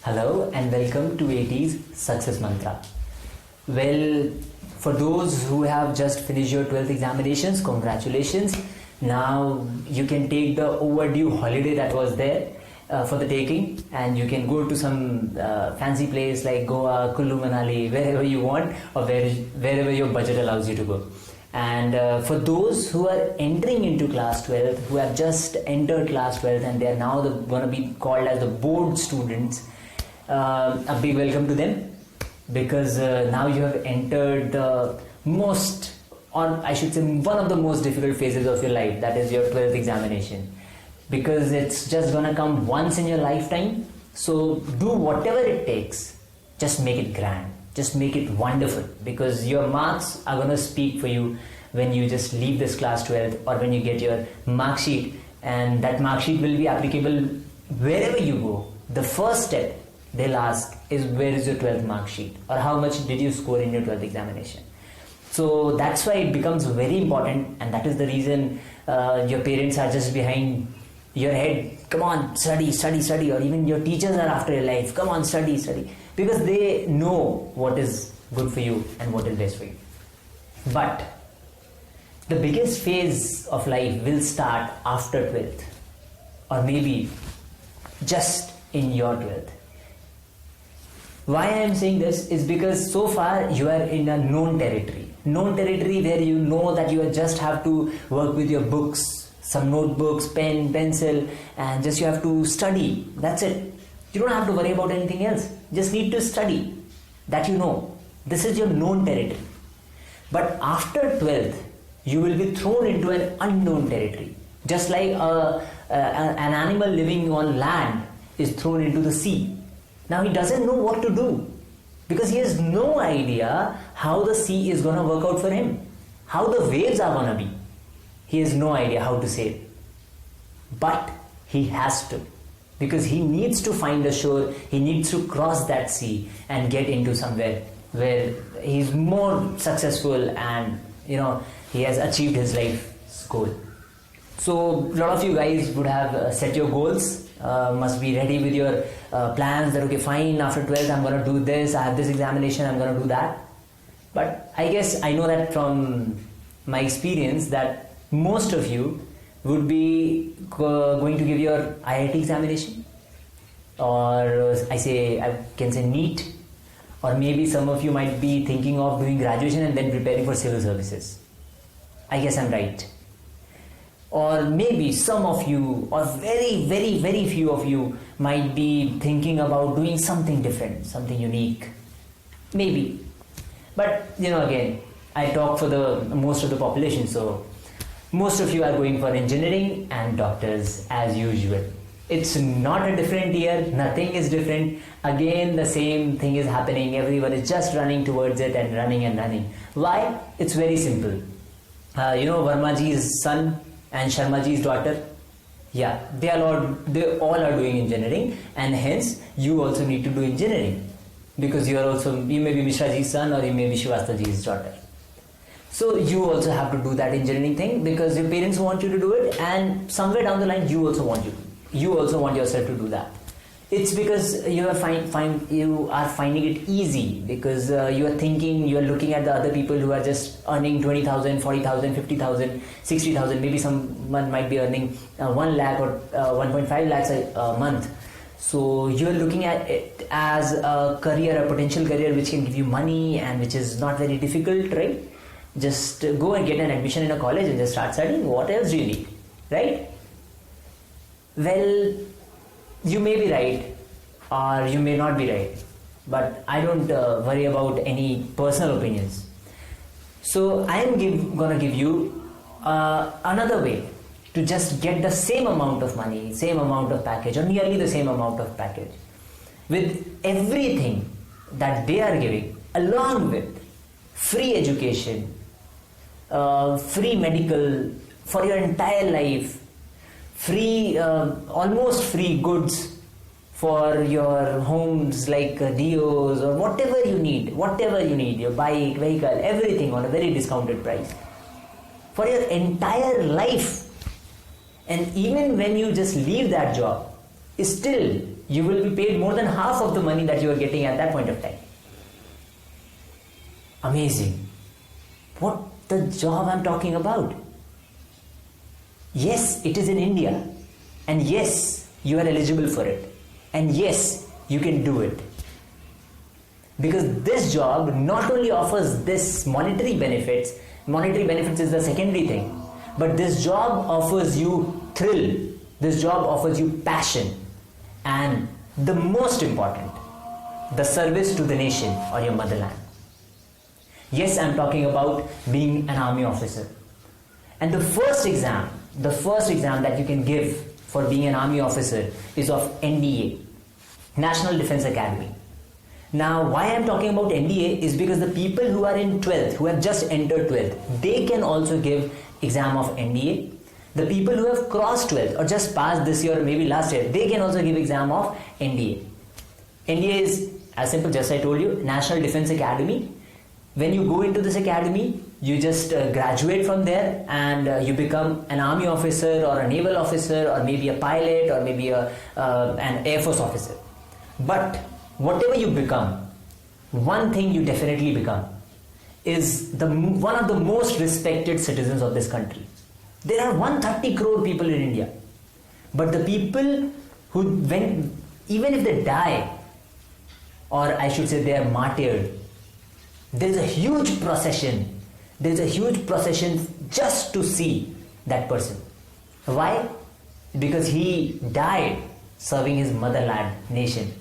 Hello and welcome to 80's Success Mantra. Well, for those who have just finished your 12th examinations, congratulations. Now you can take the overdue holiday that was there for the taking, and you can go to some fancy place like Goa, Kullu Manali, wherever you want, or wherever your budget allows you to go. And for those who are entering into class 12th, who have just entered class 12th and they are now going to be called as the board students, a big welcome to them, because now you have entered the most, or I should say one of the most difficult phases of your life, that is your 12th examination, because it's just gonna come once in your lifetime. So do whatever it takes, just make it grand, just make it wonderful, because your marks are gonna speak for you when you just leave this class 12th, or when you get your mark sheet, and that mark sheet will be applicable wherever you go. The first step they'll ask is, where is your 12th mark sheet, or how much did you score in your 12th examination? So that's why it becomes very important, and that is the reason your parents are just behind your head. Come on, study, study, study. Or even your teachers are after your life. Come on, study, study. Because they know what is good for you and what is best for you. But the biggest phase of life will start after 12th, or maybe just in your 12th. Why I am saying this is because so far you are in a known territory where you know that you just have to work with your books, some notebooks, pen, pencil, and just you have to study. That's it. You don't have to worry about anything else. Just need to study. That you know. This is your known territory. But after 12th, you will be thrown into an unknown territory. Just like an animal living on land is thrown into the sea. Now he doesn't know what to do, because he has no idea how the sea is going to work out for him, how the waves are going to be. He has no idea how to sail. But he has to, because he needs to find a shore, he needs to cross that sea and get into somewhere where he's more successful and he has achieved his life's goal. So a lot of you guys would have set your goals, must be ready with your plans that, okay, fine, after 12th I'm going to do this, I have this examination, I'm going to do that. But I guess I know that from my experience that most of you would be going to give your IIT examination, or I can say NEET, or maybe some of you might be thinking of doing graduation and then preparing for civil services. I guess I'm right. Or maybe some of you, or very, very, very few of you, might be thinking about doing something different, something unique. Maybe. But, again, I talk for the most of the population, so most of you are going for engineering and doctors as usual. It's not a different year, nothing is different. Again, the same thing is happening. Everyone is just running towards it and running and running. Why? It's very simple. Vermaji's son and Sharmaji's daughter, they all are doing engineering, and hence you also need to do engineering, because you may be Mishraji's son, or you may be Shivastaji's daughter. So you also have to do that engineering thing because your parents want you to do it, and somewhere down the line you also want yourself to do that. It's because you are finding it easy, because you are looking at the other people who are just earning 20,000, 40,000, 50,000, 60,000. Maybe someone might be earning 1 lakh or 1.5 lakhs a month. So you are looking at it as a career, a potential career which can give you money and which is not very difficult, right? Just go and get an admission in a college and just start studying. What else do you need, right? Well, you may be right, or you may not be right, but I don't worry about any personal opinions. So I am going to give you another way to just get the same amount of money, same amount of package, or nearly the same amount of package, with everything that they are giving, along with free education, free medical for your entire life, almost free goods for your homes, like deos or whatever you need, your bike, vehicle, everything on a very discounted price for your entire life. And even when you just leave that job, still you will be paid more than half of the money that you are getting at that point of time. Amazing. What the job I'm talking about? Yes, it is in India. And yes, you are eligible for it. And yes, you can do it. Because this job not only offers this monetary benefits is the secondary thing, but this job offers you thrill, this job offers you passion, and the most important, the service to the nation or your motherland. Yes, I'm talking about being an army officer. And the first exam that you can give for being an army officer is of NDA, National Defense Academy. Now, why I'm talking about NDA is because the people who are in 12th, who have just entered 12th, they can also give exam of NDA. The people who have crossed 12th or just passed this year or maybe last year, they can also give exam of NDA. NDA is as simple, just I told you, National Defense Academy. When you go into this academy, you just graduate from there and you become an army officer or a naval officer or maybe a pilot or maybe an Air Force officer. But whatever you become, one thing you definitely become is one of the most respected citizens of this country. There are 130 crore people in India, but the people who, even if they die, or I should say they are martyred, there is a huge procession. There is a huge procession just to see that person. Why? Because he died serving his motherland nation.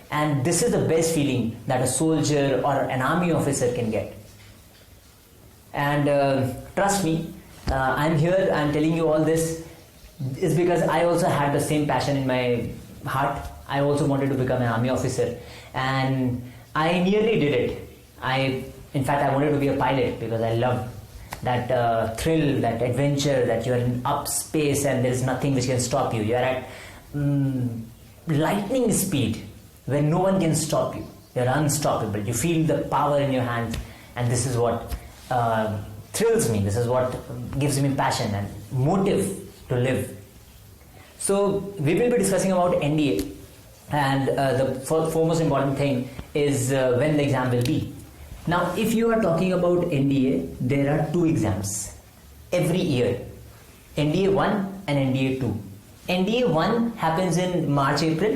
And this is the best feeling that a soldier or an army officer can get. And trust me, I'm here, I'm telling you all this is because I also had the same passion in my heart. I also wanted to become an army officer, and I nearly did it. In fact, I wanted to be a pilot because I loved that thrill, that adventure, that you're in up space and there's nothing which can stop you. You're at lightning speed where no one can stop you. You're unstoppable. You feel the power in your hands, and this is what thrills me. This is what gives me passion and motive to live. So we will be discussing about NDA, and the foremost important thing is when the exam will be. Now, if you are talking about NDA, there are two exams every year, NDA 1 and NDA 2. NDA 1 happens in March, April,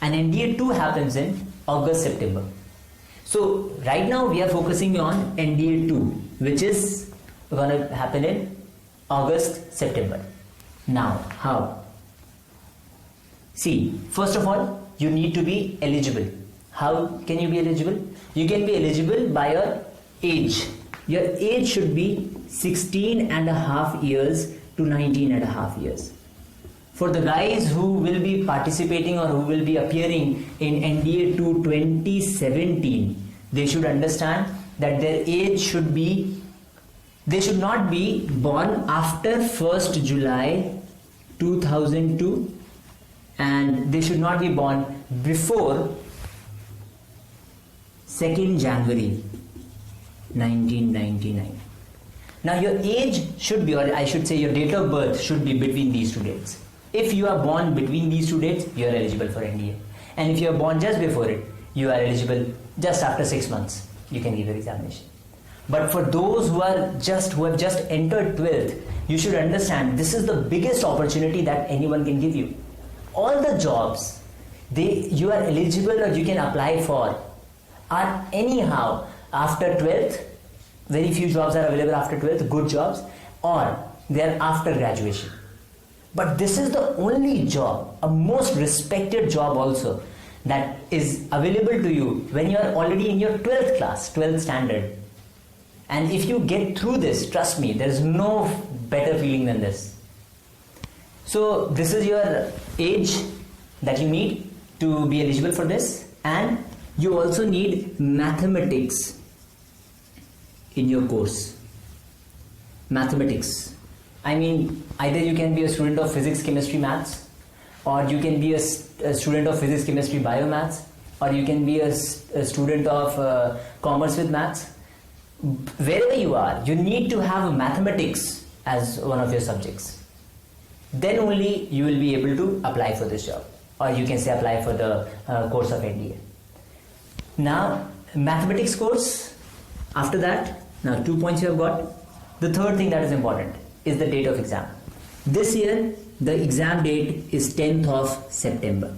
and NDA 2 happens in August, September. So right now we are focusing on NDA 2, which is going to happen in August, September. Now, how? See, first of all, you need to be eligible. How can you be eligible? You can be eligible by your age. Your age should be 16 and a half years to 19 and a half years. For the guys who will be participating or who will be appearing in NDA 2 2017, they should understand that their age should be, they should not be born after 1st July 2002, and they should not be born before 2nd January 1999. Now your age should be, or I should say your date of birth should be between these two dates. If you are born between these two dates, you are eligible for NDA. And if you are born just before it, you are eligible just after 6 months. You can give your examination. But for those who have just entered 12th, you should understand this is the biggest opportunity that anyone can give you. All the jobs you are eligible or you can apply for are anyhow after 12th. Very few jobs are available after 12th, good jobs, or they are after graduation. But this is the only job, a most respected job also, that is available to you when you are already in your 12th class, 12th standard. And if you get through this, trust me, there is no better feeling than this. So this is your age that you need to be eligible for this, and you also need mathematics in your course. Mathematics. I mean, either you can be a student of physics, chemistry, maths, or you can be a student of physics, chemistry, bio, maths, or you can be a student of commerce with maths. Wherever you are, you need to have mathematics as one of your subjects. Then only you will be able to apply for this job. or you can say apply for the course of NDA. Now, mathematics course, after that, now 2 points you have got. The third thing that is important is the date of exam. This year, the exam date is 10th of September.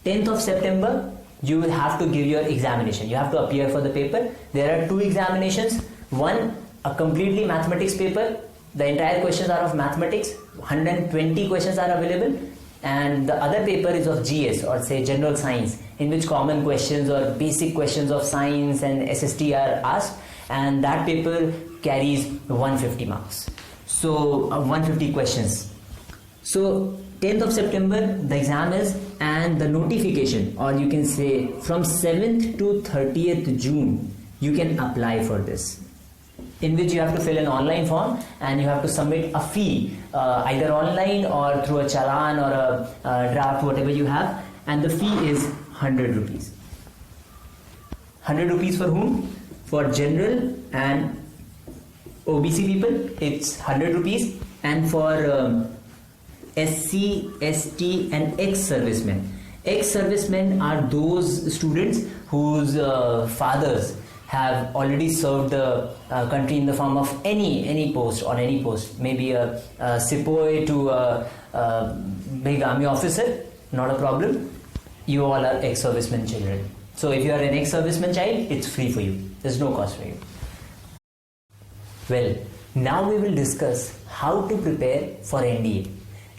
10th of September, you will have to give your examination. You have to appear for the paper. There are 2 examinations. One, a completely mathematics paper. The entire questions are of mathematics. 120 questions are available. And the other paper is of GS, or say general science, in which common questions or basic questions of science and SST are asked. And that paper carries 150 marks. So 150 questions. So 10th of September the exam is, and the notification, or you can say from 7th to 30th June you can apply for this, in which you have to fill an online form and you have to submit a fee, either online or through a challan or a draft, whatever you have, and the fee is 100 rupees. 100 rupees for whom? For general and OBC people, it's 100 rupees, and for SC, ST and ex-servicemen. Ex-servicemen are those students whose fathers have already served the country in the form of any post, maybe a sepoy to a big army officer, not a problem. You all are ex-servicemen children. So if you are an ex-serviceman child, it's free for you. There's no cost for you. Well, now we will discuss how to prepare for NDA.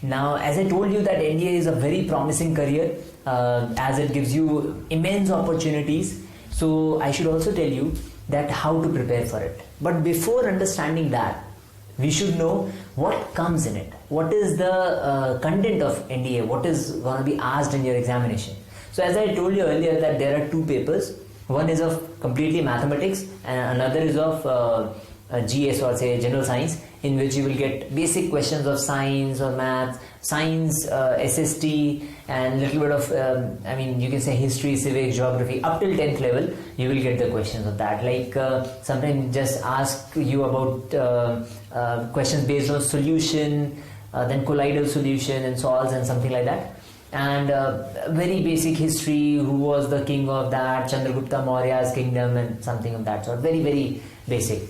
Now, as I told you that NDA is a very promising career, as it gives you immense opportunities. So I should also tell you that how to prepare for it. But before understanding that, we should know what comes in it. What is the content of NDA? What is going to be asked in your examination? So as I told you earlier that there are 2 papers. One is of completely mathematics and another is of GS, or say general science, in which you will get basic questions of science or math, science, SST, and little bit of you can say history, civics, geography. Up till 10th level you will get the questions of that, like sometimes just ask you about questions based on solution, then colloidal solution and solves and something like that, and very basic history, who was the king of that, Chandragupta Maurya's kingdom and something of that sort. Very, very basic.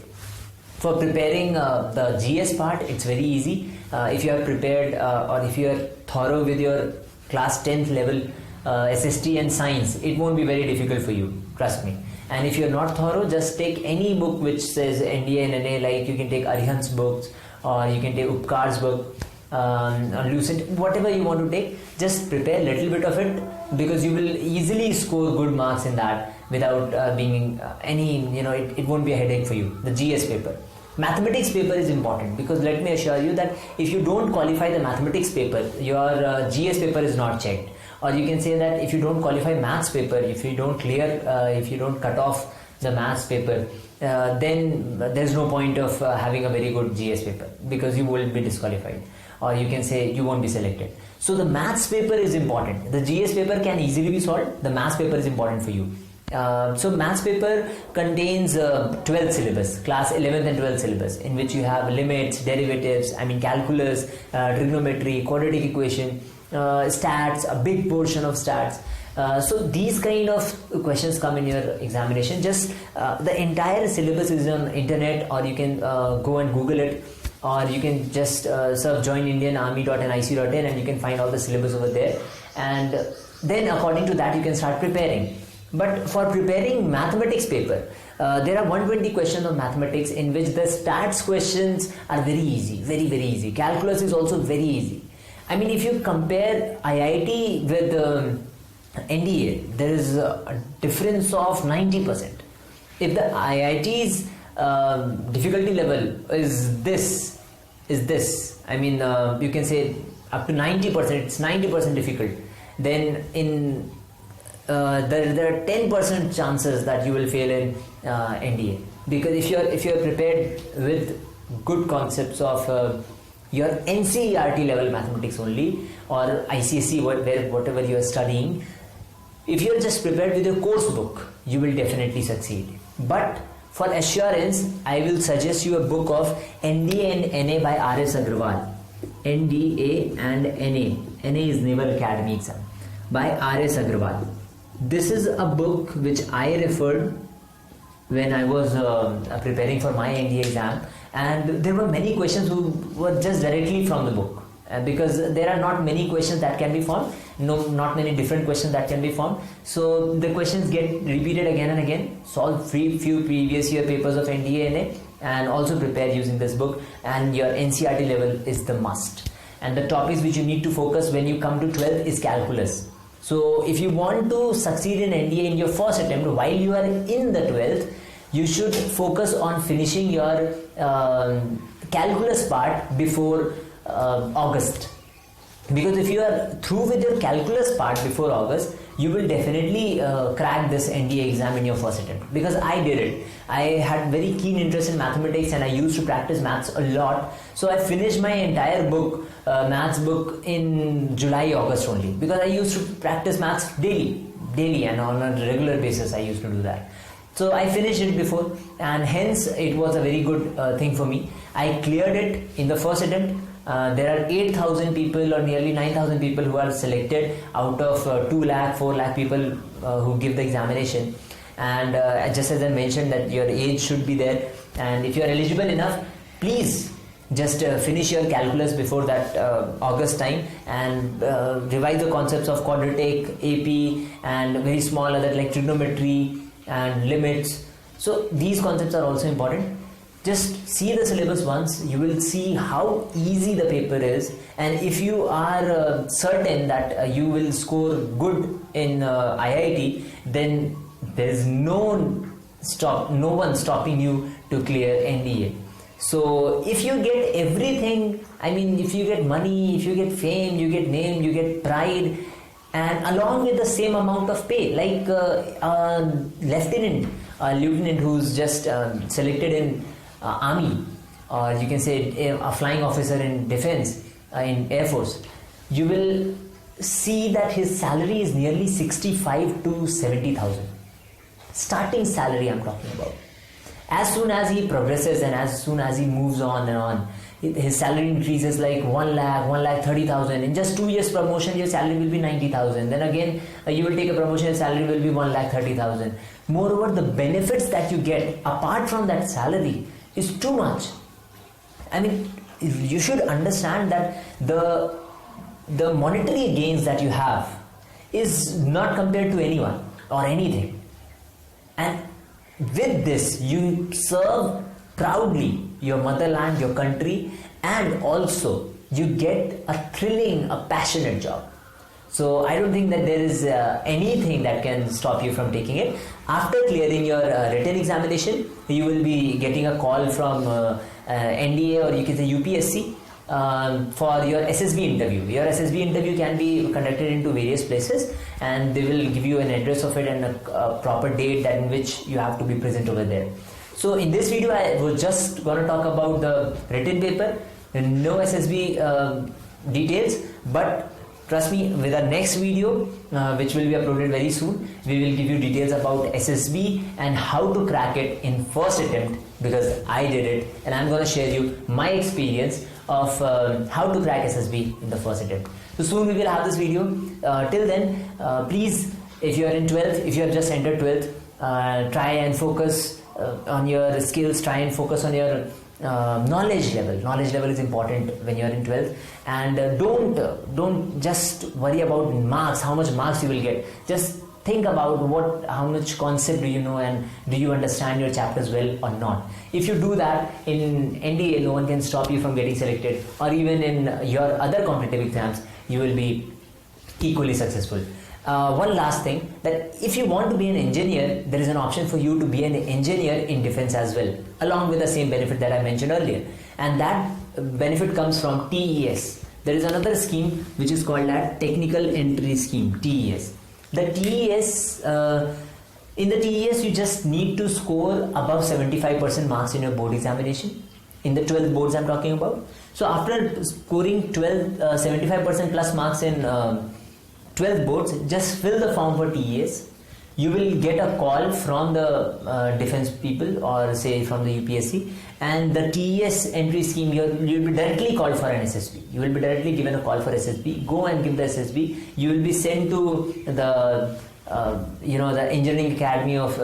For preparing the GS part, it's very easy. If you are prepared or if you are thorough with your class 10th level SST and science, it won't be very difficult for you, trust me. And if you are not thorough, just take any book which says NDA and NA, like you can take Arihant's books, or you can take Upkar's book, Lucent, whatever you want to take. Just prepare a little bit of it, because you will easily score good marks in that without being it won't be a headache for you. The GS paper. Mathematics paper is important, because let me assure you that if you don't qualify the mathematics paper, your GS paper is not checked. Or you can say that if you don't qualify maths paper, if you don't clear, if you don't cut off the maths paper, then there's no point of having a very good GS paper, because you will be disqualified, or you can say you won't be selected. So the maths paper is important. The GS paper can easily be solved. The maths paper is important for you. So maths paper contains 12th syllabus, class 11th and 12th syllabus, in which you have limits, derivatives, calculus, trigonometry, quadratic equation, stats, a big portion of stats. So these kind of questions come in your examination. Just the entire syllabus is on internet, or you can go and Google it, or you can just search joinindianarmy.nic.in and you can find all the syllabus over there, and then according to that you can start preparing. But for preparing mathematics paper, there are 120 questions of mathematics, in which the stats questions are very easy, very, very easy. Calculus is also very easy. I mean, if you compare IIT with NDA, there is a difference of 90%. If the IIT's difficulty level is this, I mean, you can say up to 90%, it's 90% difficult, then in there are 10% chances that you will fail in NDA, because if you are prepared with good concepts of your NCERT level mathematics only, or ICSE, whatever you are studying, if you are just prepared with your course book, you will definitely succeed. But for assurance, I will suggest you a book of NDA and NA by R.S. Agrawal. NDA and NA. NA is Naval Academy exam by R.S. Agrawal. This is a book which I referred when I was preparing for my NDA exam, and there were many questions who were just directly from the book. Because there are not many questions that can be found, not many different questions that can be found, so the questions get repeated again and again. Solve few previous year papers of NDA NA and also prepare using this book, and your NCERT level is the must. And the topics which you need to focus when you come to 12th is calculus. So if you want to succeed in NDA in your first attempt while you are in the 12th, you should focus on finishing your calculus part before August, because if you are through with your calculus part before August, you will definitely crack this NDA exam in your first attempt, because I did it. I had very keen interest in mathematics and I used to practice maths a lot, so I finished my entire book, maths book, in July, August only, because I used to practice maths daily and on a regular basis I used to do that. So I finished it before, and hence it was a very good thing for me. I cleared it in the first attempt. There are 8,000 people or nearly 9,000 people who are selected out of 2 lakh, 4 lakh people who give the examination. And just as I mentioned that your age should be there, and if you are eligible enough, please just finish your calculus before that August time, and revise the concepts of quadratic, AP, and very small other like trigonometry and limits. So these concepts are also important. Just see the syllabus once, you will see how easy the paper is, and if you are certain that you will score good in IIT, then there is no one stopping you to clear NDA. So if you get everything, I mean, if you get money, if you get fame, you get name, you get pride, and along with the same amount of pay, like a lieutenant who's just selected in army, or you can say a flying officer in defense, in Air Force, you will see that his salary is nearly 65 to 70,000. Starting salary I'm talking about. As soon as he progresses and as soon as he moves on and on, his salary increases like 1 lakh 30,000. In just 2 years promotion, your salary will be 90,000. Then again, you will take a promotion, your salary will be 1 lakh 30,000. Moreover, the benefits that you get apart from that salary is too much. I mean, you should understand that the monetary gains that you have is not compared to anyone or anything. And with this, you serve proudly your motherland, your country, and also you get a thrilling, a passionate job. So I don't think that there is anything that can stop you from taking it. After clearing your written examination, you will be getting a call from NDA, or you can say UPSC, for your SSB interview. Your SSB interview can be conducted into various places, and they will give you an address of it and a proper date that in which you have to be present over there. So in this video, I was just going to talk about the written paper, no SSB details, but trust me, with our next video, which will be uploaded very soon, we will give you details about SSB and how to crack it in first attempt, because I did it, and I'm going to share you my experience of how to crack SSB in the first attempt. So soon we will have this video. Till then, please, if you are in 12th, if you have just entered 12th, try and focus on your skills, try and focus on your knowledge level. Knowledge level is important when you are in 12th, and don't just worry about marks, how much marks you will get. Just think about how much concept do you know, and do you understand your chapters well or not. If you do that in NDA, no one can stop you from getting selected, or even in your other competitive exams, you will be equally successful. One last thing, that if you want to be an engineer, there is an option for you to be an engineer in defense as well, along with the same benefit that I mentioned earlier, and that benefit comes from TES. There is another scheme which is called that Technical Entry Scheme, TES. The TES, in the TES, you just need to score above 75% marks in your board examination, in the 12 boards I'm talking about. So after scoring 75% plus marks in 12 boards, just fill the form for TES, you will get a call from the defense people, or say from the UPSC, and the TES entry scheme, you'll be directly called for an SSB. You will be directly given a call for SSB. Go and give the SSB. You will be sent to the the engineering academy of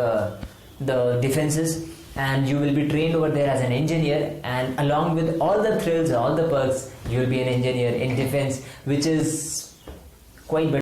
the defenses, and you will be trained over there as an engineer, and along with all the thrills, all the perks, you will be an engineer in defense, which is quite better.